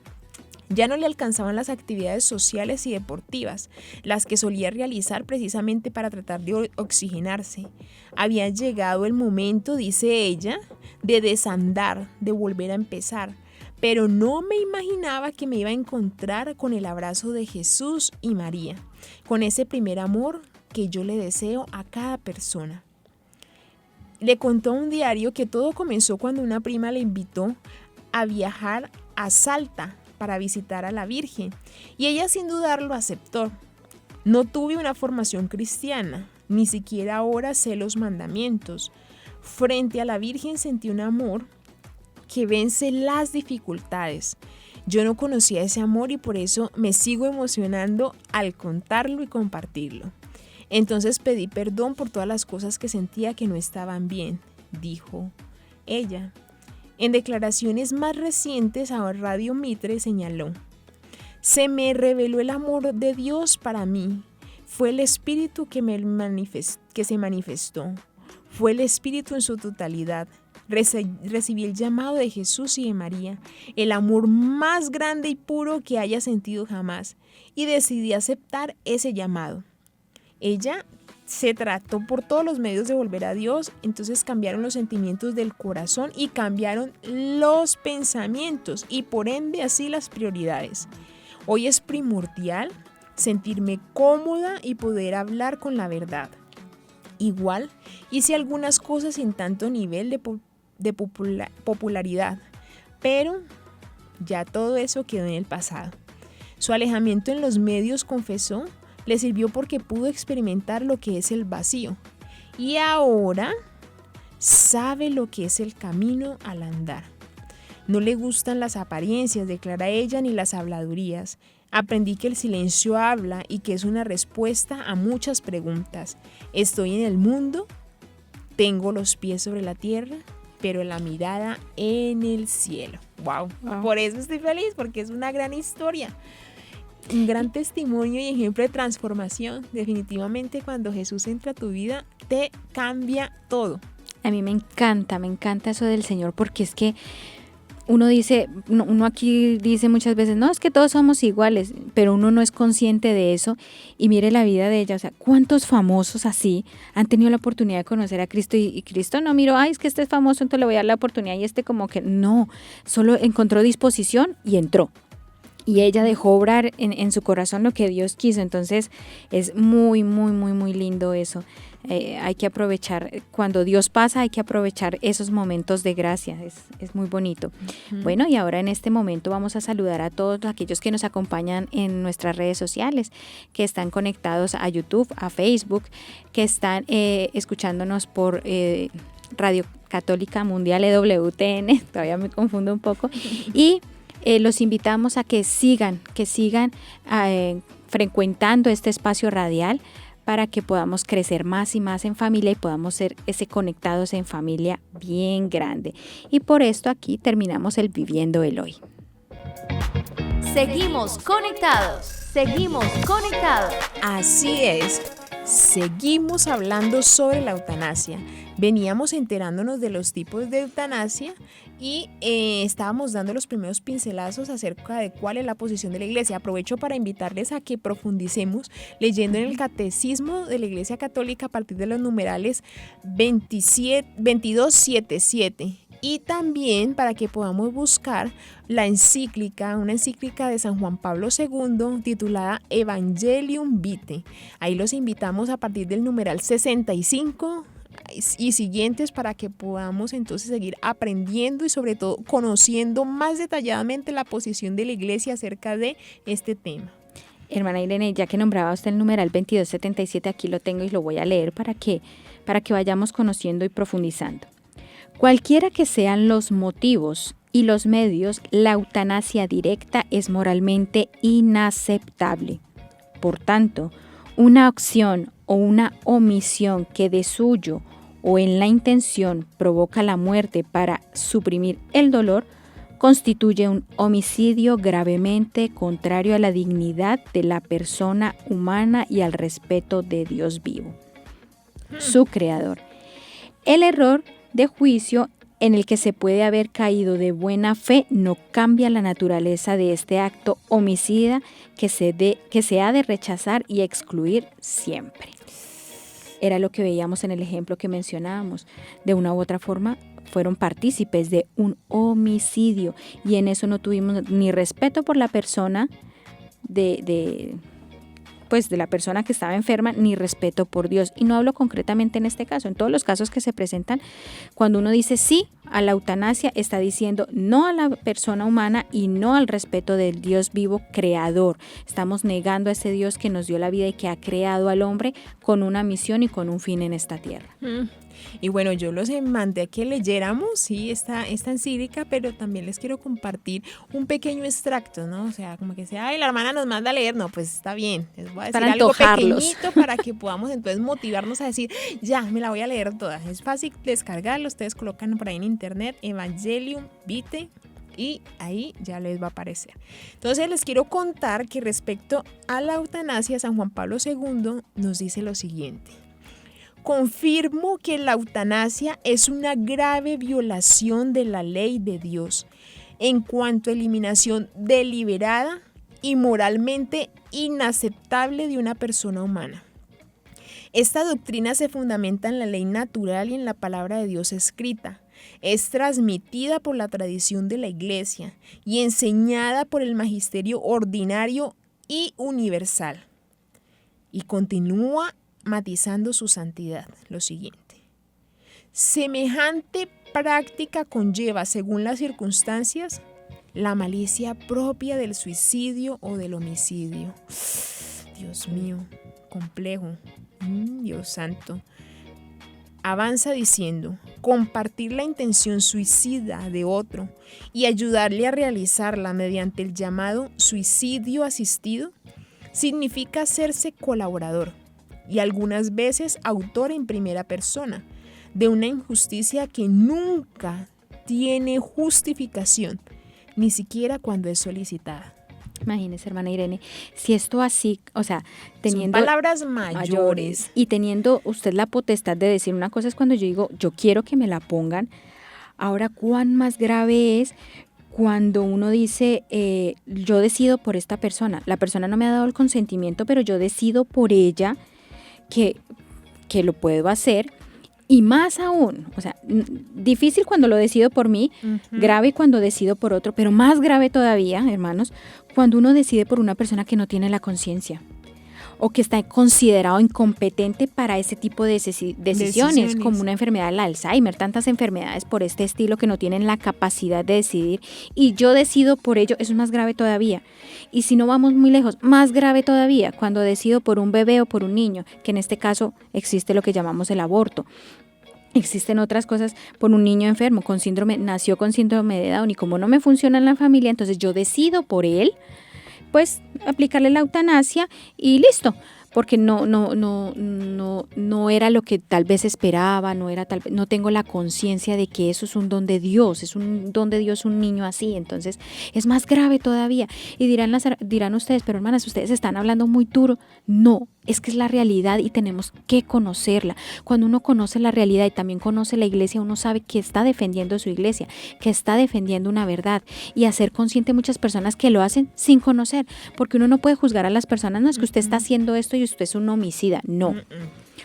Ya no le alcanzaban las actividades sociales y deportivas, las que solía realizar precisamente para tratar de oxigenarse. Había llegado el momento, dice ella, de desandar, de volver a empezar. Pero no me imaginaba que me iba a encontrar con el abrazo de Jesús y María, con ese primer amor que yo le deseo a cada persona. Le contó a un diario que todo comenzó cuando una prima le invitó a viajar a Salta para visitar a la Virgen, y ella sin dudarlo aceptó. No tuve una formación cristiana, ni siquiera ahora sé los mandamientos. Frente a la Virgen sentí un amor que vence las dificultades. Yo no conocía ese amor y por eso me sigo emocionando al contarlo y compartirlo. Entonces pedí perdón por todas las cosas que sentía que no estaban bien, dijo ella. En declaraciones más recientes a Radio Mitre señaló: se me reveló el amor de Dios para mí. Fue el Espíritu que se manifestó. Fue el Espíritu en su totalidad. Recibí el llamado de Jesús y de María, el amor más grande y puro que haya sentido jamás, y decidí aceptar ese llamado. Ella se trató por todos los medios de volver a Dios, entonces cambiaron los sentimientos del corazón y cambiaron los pensamientos y por ende así las prioridades. Hoy es primordial sentirme cómoda y poder hablar con la verdad. Igual hice algunas cosas sin tanto nivel de popularidad, pero ya todo eso quedó en el pasado. Su alejamiento en los medios, confesó, le sirvió porque pudo experimentar lo que es el vacío y ahora sabe lo que es el camino al andar. No le gustan las apariencias, declara ella, ni las habladurías. Aprendí que el silencio habla y que es una respuesta a muchas preguntas. Estoy en el mundo, tengo los pies sobre la tierra, pero la mirada en el cielo. ¡Wow! Por eso estoy feliz, porque es una gran historia. Un gran testimonio y ejemplo de transformación. Definitivamente cuando Jesús entra a tu vida, te cambia todo. A mí me encanta eso del Señor, porque es que uno aquí dice muchas veces, no, es que todos somos iguales, pero uno no es consciente de eso. Y mire la vida de ella, o sea, ¿cuántos famosos así han tenido la oportunidad de conocer a Cristo? Y Cristo no miró, es que este es famoso, entonces le voy a dar la oportunidad, y como que no, solo encontró disposición y entró. Y ella dejó obrar en su corazón lo que Dios quiso. Entonces es muy, muy, muy, muy lindo eso. Hay que aprovechar, cuando Dios pasa, hay que aprovechar esos momentos de gracia. Es muy bonito. Uh-huh. Bueno, y ahora en este momento vamos a saludar a todos aquellos que nos acompañan en nuestras redes sociales, que están conectados a YouTube, a Facebook, que están escuchándonos por Radio Católica Mundial, EWTN, todavía me confundo un poco, y los invitamos a que sigan frecuentando este espacio radial para que podamos crecer más y más en familia y podamos ser ese conectados en familia bien grande. Y por esto aquí terminamos el Viviendo el Hoy. Seguimos conectados. Así es. Seguimos hablando sobre la eutanasia. Veníamos enterándonos de los tipos de eutanasia y estábamos dando los primeros pincelazos acerca de cuál es la posición de la Iglesia. Aprovecho para invitarles a que profundicemos leyendo en el Catecismo de la Iglesia Católica a partir de los numerales 2277. Y también para que podamos buscar una encíclica de San Juan Pablo II titulada Evangelium Vitae. Ahí los invitamos a partir del numeral 65 y siguientes para que podamos entonces seguir aprendiendo y sobre todo conociendo más detalladamente la posición de la Iglesia acerca de este tema. Hermana Irene, ya que nombraba usted el numeral 2277, aquí lo tengo y lo voy a leer para que vayamos conociendo y profundizando. Cualquiera que sean los motivos y los medios, la eutanasia directa es moralmente inaceptable. Por tanto, una acción o una omisión que de suyo o en la intención provoca la muerte para suprimir el dolor, constituye un homicidio gravemente contrario a la dignidad de la persona humana y al respeto de Dios vivo, su creador. El error de juicio en el que se puede haber caído de buena fe no cambia la naturaleza de este acto homicida que se ha de rechazar y excluir siempre. Era lo que veíamos en el ejemplo que mencionábamos. De una u otra forma, fueron partícipes de un homicidio y en eso no tuvimos ni respeto por la persona de la persona que estaba enferma, ni respeto por Dios. Y no hablo concretamente en este caso, en todos los casos que se presentan, cuando uno dice sí a la eutanasia, está diciendo no a la persona humana y no al respeto del Dios vivo creador. Estamos negando a ese Dios que nos dio la vida y que ha creado al hombre con una misión y con un fin en esta tierra. Y bueno, yo los mandé a que leyéramos, sí, esta encíclica, pero también les quiero compartir un pequeño extracto, ¿no? O sea, como que sea, ay, la hermana nos manda a leer, no, pues está bien, les voy a decir para algo antojarlos. pequeñito para que podamos entonces motivarnos a decir, ya, me la voy a leer toda. Es fácil descargarlo, ustedes colocan por ahí en internet, Evangelium Vitae, y ahí ya les va a aparecer. Entonces les quiero contar que respecto a la eutanasia, San Juan Pablo II nos dice lo siguiente: confirmo que la eutanasia es una grave violación de la ley de Dios en cuanto a eliminación deliberada y moralmente inaceptable de una persona humana. Esta doctrina se fundamenta en la ley natural y en la palabra de Dios escrita. Es transmitida por la tradición de la Iglesia y enseñada por el magisterio ordinario y universal. Y continúa matizando su santidad lo siguiente: semejante práctica conlleva, según las circunstancias, la malicia propia del suicidio o del homicidio. Dios mío, complejo. Dios santo. Avanza diciendo: compartir la intención suicida de otro y ayudarle a realizarla mediante el llamado suicidio asistido significa hacerse colaborador y algunas veces autor en primera persona de una injusticia que nunca tiene justificación, ni siquiera cuando es solicitada. Imagínese, hermana Irene, si esto así, o sea, teniendo son palabras mayores y teniendo usted la potestad de decir, una cosa es cuando yo digo, yo quiero que me la pongan. Ahora, ¿cuán más grave es cuando uno dice, yo decido por esta persona? La persona no me ha dado el consentimiento, pero yo decido por ella que lo puedo hacer. Y más aún, o sea, difícil cuando lo decido por mí, grave cuando decido por otro, pero más grave todavía, hermanos, cuando uno decide por una persona que no tiene la conciencia o que está considerado incompetente para ese tipo de decisiones, como una enfermedad del Alzheimer, tantas enfermedades por este estilo que no tienen la capacidad de decidir y yo decido por ello. Eso es más grave todavía. Y si no vamos muy lejos, más grave todavía cuando decido por un bebé o por un niño, que en este caso existe lo que llamamos el aborto. Existen otras cosas por un niño enfermo, nació con síndrome de Down y como no me funciona en la familia, entonces yo decido por él, pues aplicarle la eutanasia y listo, porque no era lo que tal vez esperaba, no tengo la conciencia de que eso es un don de Dios, es un don de Dios un niño así, entonces es más grave todavía. Y dirán ustedes, pero hermanas, ustedes están hablando muy duro. No, es que es la realidad y tenemos que conocerla. Cuando uno conoce la realidad y también conoce la iglesia, uno sabe que está defendiendo su iglesia, que está defendiendo una verdad, y hacer consciente muchas personas que lo hacen sin conocer, porque uno no puede juzgar a las personas, no es que usted está haciendo esto y usted es un homicida, no.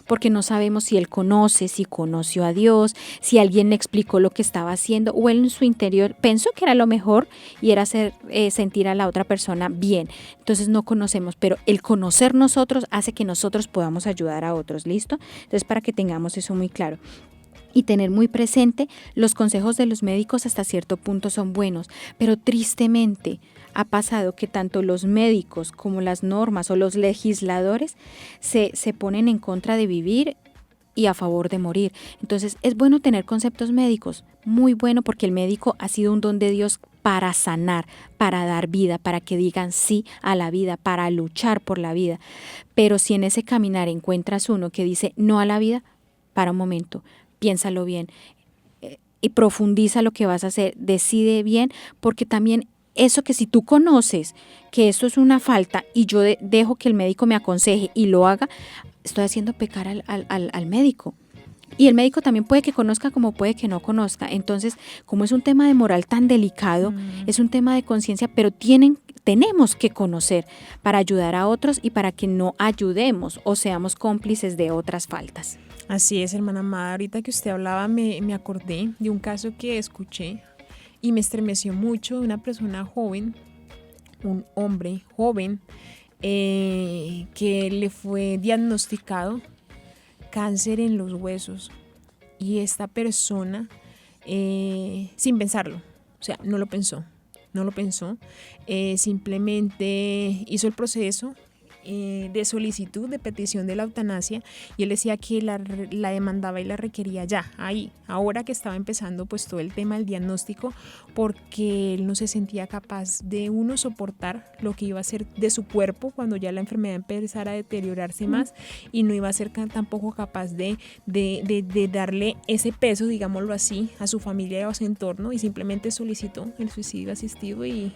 Porque no sabemos si él conoce, si conoció a Dios, si alguien le explicó lo que estaba haciendo o él en su interior pensó que era lo mejor y era hacer sentir a la otra persona bien. Entonces no conocemos, pero el conocer nosotros hace que nosotros podamos ayudar a otros, ¿listo? Entonces para que tengamos eso muy claro. Y tener muy presente, los consejos de los médicos hasta cierto punto son buenos, pero tristemente ha pasado que tanto los médicos como las normas o los legisladores se ponen en contra de vivir y a favor de morir. Entonces es bueno tener conceptos médicos, muy bueno, porque el médico ha sido un don de Dios para sanar, para dar vida, para que digan sí a la vida, para luchar por la vida. Pero si en ese caminar encuentras uno que dice no a la vida, para un momento, piénsalo bien. y profundiza lo que vas a hacer, decide bien, porque también eso que si tú conoces que esto es una falta y yo dejo que el médico me aconseje y lo haga, estoy haciendo pecar al médico. Y el médico también puede que conozca como puede que no conozca. Entonces, como es un tema de moral tan delicado, es un tema de conciencia, pero tenemos que conocer para ayudar a otros y para que no ayudemos o seamos cómplices de otras faltas. Así es, hermana amada. Ahorita que usted hablaba me acordé de un caso que escuché y me estremeció mucho, de una persona joven, un hombre joven, que le fue diagnosticado cáncer en los huesos, y esta persona, sin pensarlo, o sea, no lo pensó, simplemente hizo el proceso de solicitud, de petición de la eutanasia, y él decía que la demandaba y la requería ya, ahí, ahora que estaba empezando pues todo el tema del diagnóstico, porque él no se sentía capaz de soportar lo que iba a ser de su cuerpo cuando ya la enfermedad empezara a deteriorarse más, y no iba a ser tampoco capaz de darle ese peso, digámoslo así, a su familia y a su entorno, y simplemente solicitó el suicidio asistido y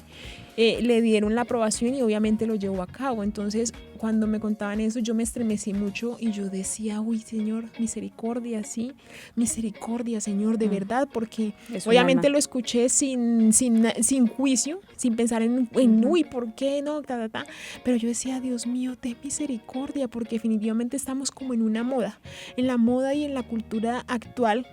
le dieron la aprobación y obviamente lo llevó a cabo. Entonces, cuando me contaban eso, yo me estremecí mucho y yo decía, uy, Señor, misericordia, sí, misericordia, Señor, de verdad, porque obviamente lo escuché sin juicio, sin pensar en uy, ¿por qué no? Pero yo decía, Dios mío, ten misericordia, porque definitivamente estamos como en una moda, en la moda y en la cultura actual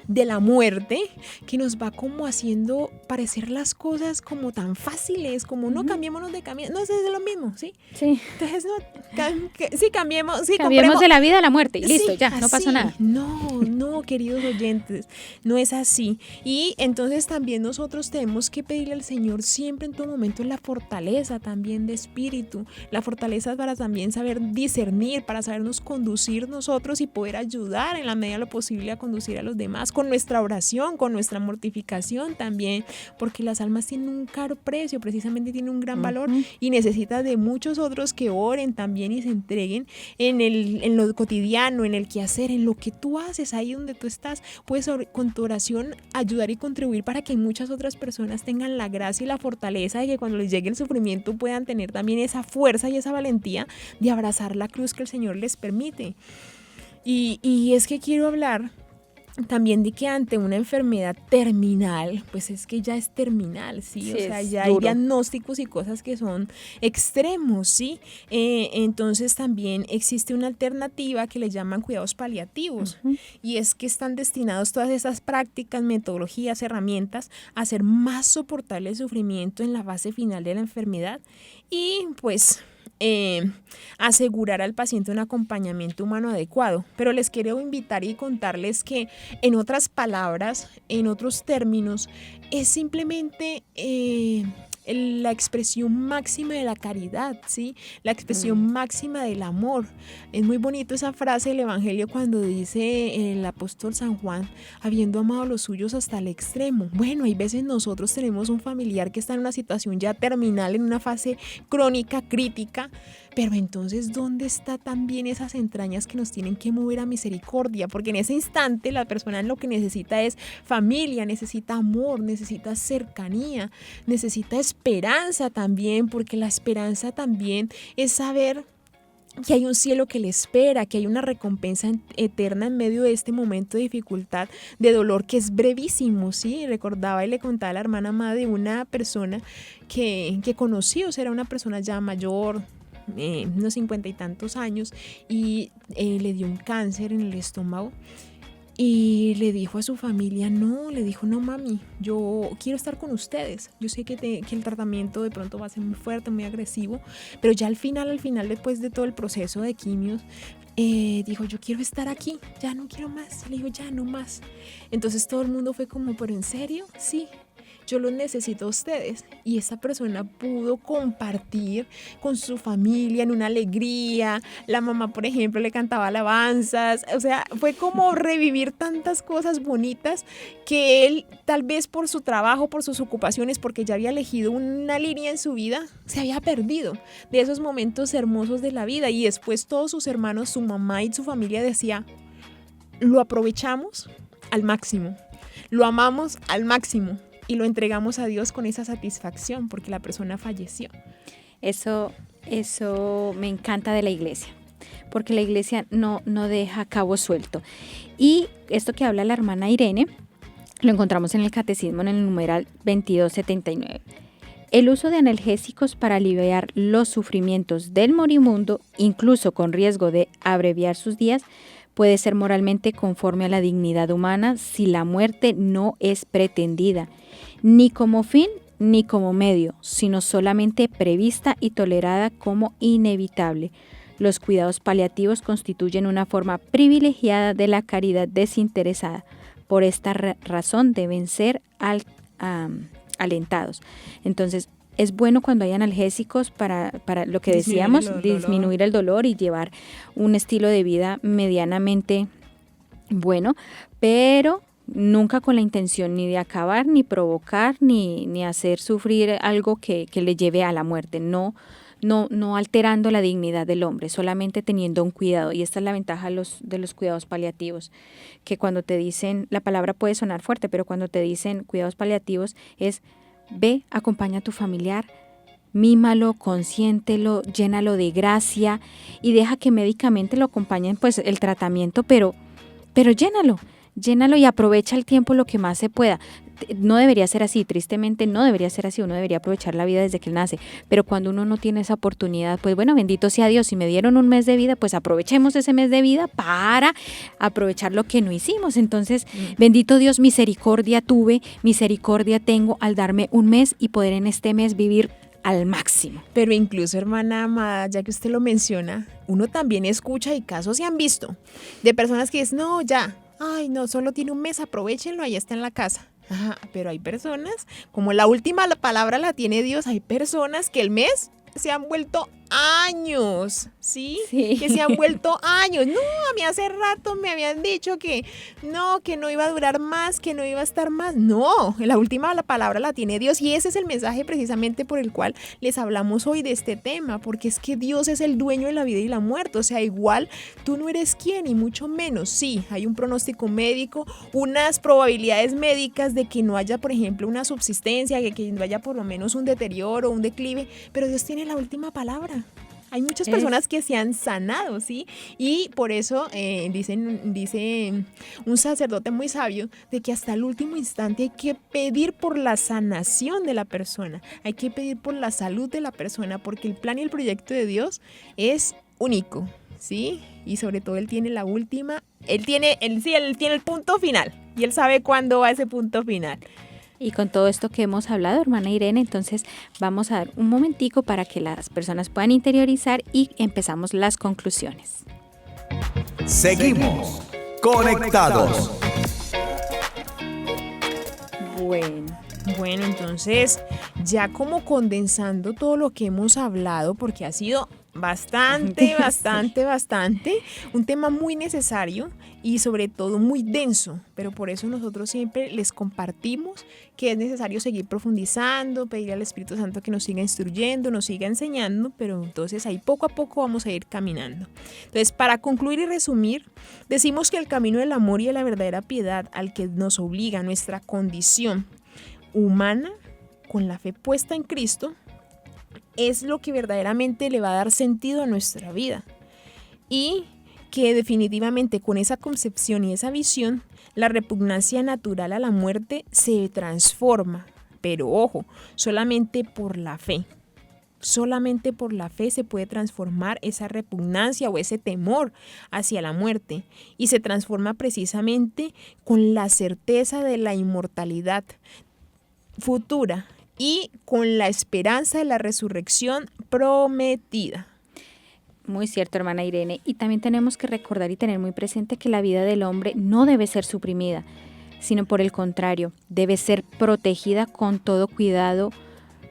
de la muerte, que nos va como haciendo parecer las cosas como tan fáciles, como no, cambiémonos de camino, no, es lo mismo, ¿sí? Sí. Entonces, sí, cambiemos de la vida a la muerte y listo, sí, ya, no pasó nada. No, queridos oyentes, no es así. Y entonces también nosotros tenemos que pedirle al Señor siempre en todo momento la fortaleza también de espíritu, la fortaleza para también saber discernir, para sabernos conducir nosotros y poder ayudar en la medida de lo posible a conducir a los demás, con nuestra oración, con nuestra mortificación también, porque las almas tienen un caro precio, precisamente tienen un gran valor, y necesita de muchos otros que oren también y se entreguen en lo cotidiano, en el quehacer, en lo que tú haces, ahí donde tú estás. Puedes con tu oración ayudar y contribuir para que muchas otras personas tengan la gracia y la fortaleza de que cuando les llegue el sufrimiento puedan tener también esa fuerza y esa valentía de abrazar la cruz que el Señor les permite. Y es que quiero hablar también de que ante una enfermedad terminal, pues es que ya es terminal, ¿sí? O sea, ya hay diagnósticos y cosas que son extremos, ¿sí? Entonces también existe una alternativa que le llaman cuidados paliativos, y es que están destinados todas esas prácticas, metodologías, herramientas a hacer más soportable el sufrimiento en la fase final de la enfermedad y pues asegurar al paciente un acompañamiento humano adecuado. Pero les quiero invitar y contarles que, en otras palabras, en otros términos, es simplemente la expresión máxima de la caridad, ¿sí? La expresión máxima del amor. Es muy bonito esa frase del Evangelio cuando dice el apóstol San Juan, habiendo amado a los suyos hasta el extremo. Bueno, hay veces nosotros tenemos un familiar que está en una situación ya terminal, en una fase crónica, crítica, pero entonces, ¿dónde está también esas entrañas que nos tienen que mover a misericordia? Porque en ese instante la persona lo que necesita es familia, necesita amor, necesita cercanía, necesita esperanza también, porque la esperanza también es saber que hay un cielo que le espera, que hay una recompensa eterna en medio de este momento de dificultad, de dolor que es brevísimo, ¿sí? Recordaba y le contaba a la hermana amada de una persona que conocí, o sea, era una persona ya mayor, unos 50 y tantos años, y le dio un cáncer en el estómago. Y le dijo a su familia, no mami, yo quiero estar con ustedes. Yo sé que el tratamiento de pronto va a ser muy fuerte, muy agresivo, pero ya al final, después de todo el proceso de quimios, dijo, yo quiero estar aquí, ya no quiero más. Le dijo, ya no más. Entonces todo el mundo fue como, ¿pero en serio? Sí. Yo los necesito a ustedes. Y esta persona pudo compartir con su familia en una alegría. La mamá, por ejemplo, le cantaba alabanzas. O sea, fue como revivir tantas cosas bonitas que él, tal vez por su trabajo, por sus ocupaciones, porque ya había elegido una línea en su vida, se había perdido de esos momentos hermosos de la vida. Y después todos sus hermanos, su mamá y su familia decía, lo aprovechamos al máximo. lo amamos al máximo y lo entregamos a Dios con esa satisfacción porque la persona falleció. Eso me encanta de la iglesia, porque la iglesia no deja cabo suelto. Y esto que habla la hermana Irene, lo encontramos en el Catecismo en el numeral 2279. El uso de analgésicos para aliviar los sufrimientos del moribundo, incluso con riesgo de abreviar sus días, puede ser moralmente conforme a la dignidad humana si la muerte no es pretendida, ni como fin ni como medio, sino solamente prevista y tolerada como inevitable. Los cuidados paliativos constituyen una forma privilegiada de la caridad desinteresada. Por esta razón deben ser alentados. Entonces, es bueno cuando hay analgésicos para lo que decíamos, disminuir el dolor y llevar un estilo de vida medianamente bueno, pero nunca con la intención ni de acabar, ni provocar, ni hacer sufrir algo que le lleve a la muerte. No alterando la dignidad del hombre, solamente teniendo un cuidado. Y esta es la ventaja de los cuidados paliativos, que cuando te dicen, la palabra puede sonar fuerte, pero cuando te dicen cuidados paliativos es: ve, acompaña a tu familiar, mímalo, consiéntelo, llénalo de gracia y deja que médicamente lo acompañen pues el tratamiento, pero llénalo y aprovecha el tiempo lo que más se pueda. No debería ser así, tristemente no debería ser así, uno debería aprovechar la vida desde que nace, pero cuando uno no tiene esa oportunidad, pues bueno, bendito sea Dios, si me dieron un mes de vida, pues aprovechemos ese mes de vida para aprovechar lo que no hicimos. Entonces, bendito Dios, misericordia tuve, misericordia tengo al darme un mes y poder en este mes vivir al máximo. Pero incluso, hermana amada, ya que usted lo menciona, uno también escucha y casos se han visto de personas que dicen, no, ya, ay no, solo tiene un mes, aprovechenlo, ahí está en la casa. Ajá, pero hay personas, como la última palabra la tiene Dios, hay personas que el mes se han vuelto años, ¿sí? Que se han vuelto años. No, a mí hace rato me habían dicho que no iba a durar más, que no iba a estar más. No, la última palabra la tiene Dios y ese es el mensaje precisamente por el cual les hablamos hoy de este tema, porque es que Dios es el dueño de la vida y la muerte. O sea, igual tú no eres quien y mucho menos. Sí, hay un pronóstico médico, unas probabilidades médicas de que no haya, por ejemplo, una subsistencia, que no haya por lo menos un deterioro, un declive, pero Dios tiene la última palabra. Hay muchas personas que se han sanado, ¿sí? Y por eso dice un sacerdote muy sabio de que hasta el último instante hay que pedir por la sanación de la persona, hay que pedir por la salud de la persona, porque el plan y el proyecto de Dios es único, ¿sí? Y sobre todo Él tiene la última, Él tiene el punto final y Él sabe cuándo va ese punto final. Y con todo esto que hemos hablado, hermana Irene, entonces vamos a dar un momentico para que las personas puedan interiorizar y empezamos las conclusiones. Seguimos conectados. Bueno, entonces ya como condensando todo lo que hemos hablado, porque ha sido bastante, un tema muy necesario y sobre todo muy denso, pero por eso nosotros siempre les compartimos que es necesario seguir profundizando, pedir al Espíritu Santo que nos siga instruyendo, nos siga enseñando, pero entonces ahí poco a poco vamos a ir caminando. Entonces, para concluir y resumir, decimos que el camino del amor y de la verdadera piedad al que nos obliga nuestra condición humana, con la fe puesta en Cristo, es lo que verdaderamente le va a dar sentido a nuestra vida. Y que definitivamente con esa concepción y esa visión, la repugnancia natural a la muerte se transforma. Pero ojo, solamente por la fe. Solamente por la fe se puede transformar esa repugnancia o ese temor hacia la muerte. Y se transforma precisamente con la certeza de la inmortalidad futura y con la esperanza de la resurrección prometida. Muy cierto, hermana Irene. Y también tenemos que recordar y tener muy presente que la vida del hombre no debe ser suprimida, sino por el contrario, debe ser protegida con todo cuidado,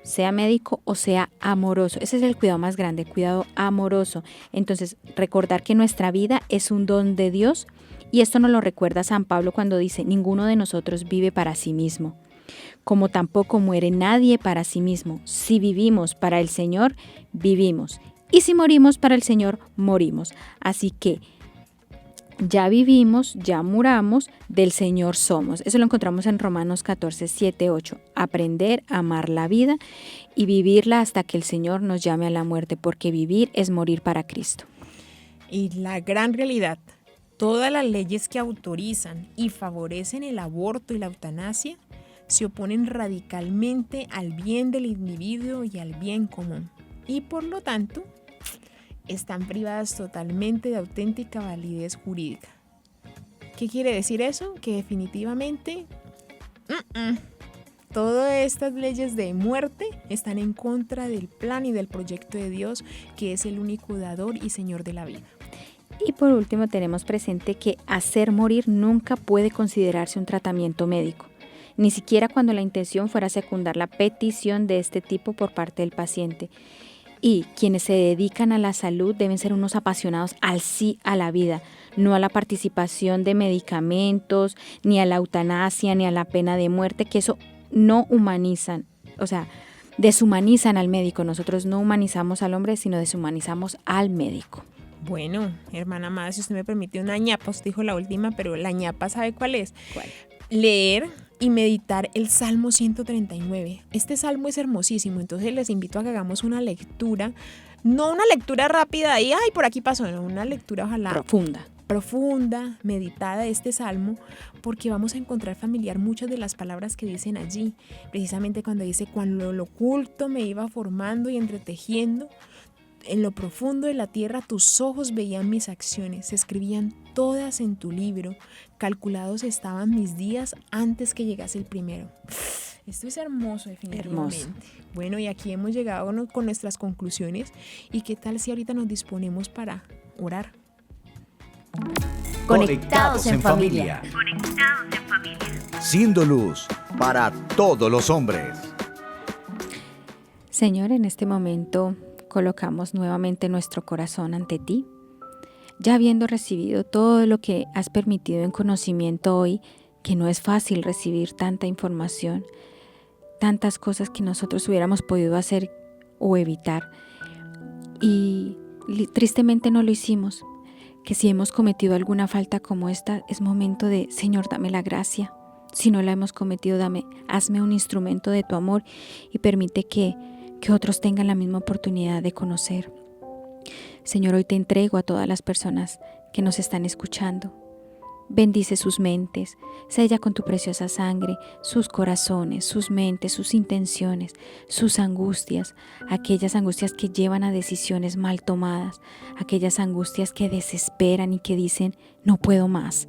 sea médico o sea amoroso. Ese es el cuidado más grande, cuidado amoroso. Entonces, recordar que nuestra vida es un don de Dios, y esto nos lo recuerda San Pablo cuando dice: ninguno de nosotros vive para sí mismo, como tampoco muere nadie para sí mismo. Si vivimos para el Señor, vivimos. Y si morimos para el Señor, morimos. Así que Ya vivimos, ya muramos, del Señor somos. Eso lo encontramos en Romanos 14, 7, 8. Aprender a amar la vida y vivirla hasta que el Señor nos llame a la muerte, porque vivir es morir para Cristo. Y la gran realidad, todas las leyes que autorizan y favorecen el aborto y la eutanasia se oponen radicalmente al bien del individuo y al bien común. Y por lo tanto, están privadas totalmente de auténtica validez jurídica. ¿Qué quiere decir eso? Que definitivamente todas estas leyes de muerte están en contra del plan y del proyecto de Dios, que es el único dador y Señor de la vida. Y por último tenemos presente que hacer morir nunca puede considerarse un tratamiento médico, ni siquiera cuando la intención fuera secundar la petición de este tipo por parte del paciente. Y quienes se dedican a la salud deben ser unos apasionados al sí a la vida, no a la participación de medicamentos, ni a la eutanasia, ni a la pena de muerte, que eso no humanizan, o sea, deshumanizan al médico. Nosotros no humanizamos al hombre, sino deshumanizamos al médico. Bueno, hermana amada, si usted me permite una ñapa, usted dijo la última, pero la ñapa, ¿sabe cuál es? ¿Cuál? Leer y meditar el Salmo 139. Este salmo es hermosísimo, entonces les invito a que hagamos una lectura, no una lectura rápida y ay, por aquí pasó, no, una lectura ojalá profunda, meditada de este salmo, porque vamos a encontrar familiar muchas de las palabras que dicen allí, precisamente cuando dice: cuando lo oculto me iba formando y entretejiendo, en lo profundo de la tierra tus ojos veían mis acciones, se escribían todas en tu libro, calculados estaban mis días antes que llegase el primero. Esto es hermoso, definitivamente. Hermoso. Bueno, y aquí hemos llegado con nuestras conclusiones. ¿Y qué tal si ahorita nos disponemos para orar? Conectados en familia. Conectados en familia. Siendo luz para todos los hombres. Señor, en este momento colocamos nuevamente nuestro corazón ante ti, ya habiendo recibido todo lo que has permitido en conocimiento hoy, que no es fácil recibir tanta información, tantas cosas que nosotros hubiéramos podido hacer o evitar, y tristemente no lo hicimos, que si hemos cometido alguna falta como esta, es momento de: Señor, dame la gracia. Si no la hemos cometido, hazme un instrumento de tu amor y permite que otros tengan la misma oportunidad de conocer. Señor, hoy te entrego a todas las personas que nos están escuchando. Bendice sus mentes, sella con tu preciosa sangre sus corazones, sus mentes, sus intenciones, sus angustias, aquellas angustias que llevan a decisiones mal tomadas, aquellas angustias que desesperan y que dicen: no puedo más.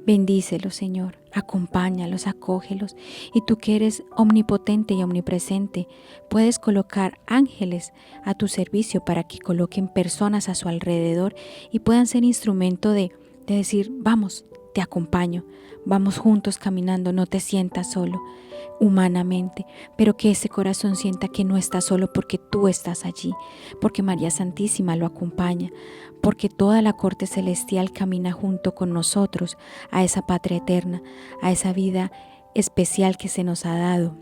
Bendícelos, Señor, acompáñalos, acógelos. Y tú que eres omnipotente y omnipresente, puedes colocar ángeles a tu servicio para que coloquen personas a su alrededor y puedan ser instrumento de decir: vamos, te acompaño, vamos juntos caminando, no te sientas solo humanamente, pero que ese corazón sienta que no está solo porque tú estás allí, porque María Santísima lo acompaña, porque toda la corte celestial camina junto con nosotros a esa patria eterna, a esa vida especial que se nos ha dado,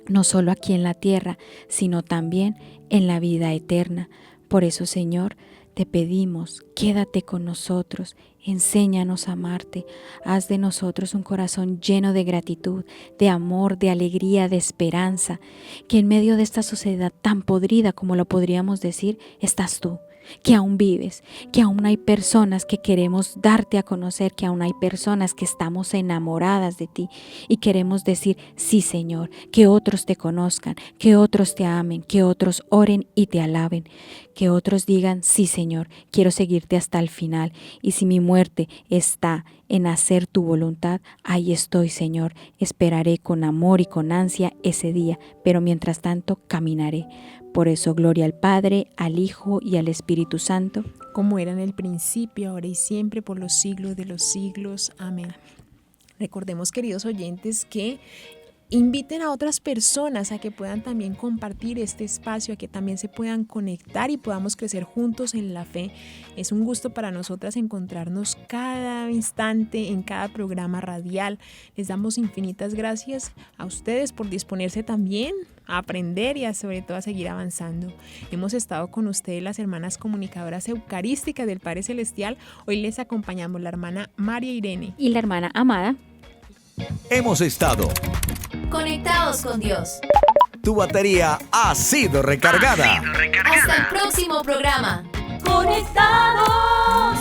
no solo aquí en la tierra, sino también en la vida eterna. Por eso, Señor, te pedimos, quédate con nosotros, enséñanos a amarte, haz de nosotros un corazón lleno de gratitud, de amor, de alegría, de esperanza, que en medio de esta sociedad tan podrida como lo podríamos decir, estás tú, que aún vives, que aún hay personas que queremos darte a conocer, que aún hay personas que estamos enamoradas de ti y queremos decir: sí, Señor, que otros te conozcan, que otros te amen, que otros oren y te alaben, que otros digan: sí, Señor, quiero seguirte hasta el final, y si mi muerte está en hacer tu voluntad, ahí estoy, Señor, esperaré con amor y con ansia ese día, pero mientras tanto caminaré. Por eso, gloria al Padre, al Hijo y al Espíritu Santo, como era en el principio, ahora y siempre, por los siglos de los siglos. Amén. Recordemos, queridos oyentes, que inviten a otras personas a que puedan también compartir este espacio, a que también se puedan conectar y podamos crecer juntos en la fe. Es un gusto para nosotras encontrarnos cada instante en cada programa radial. Les damos infinitas gracias a ustedes por disponerse también a aprender y sobre todo a seguir avanzando. Hemos estado con ustedes las hermanas comunicadoras eucarísticas del Padre Celestial. Hoy les acompañamos la hermana María Irene y la hermana Amada. Hemos estado Conectados con Dios. Tu batería ha sido recargada. Hasta el próximo programa. Conectados.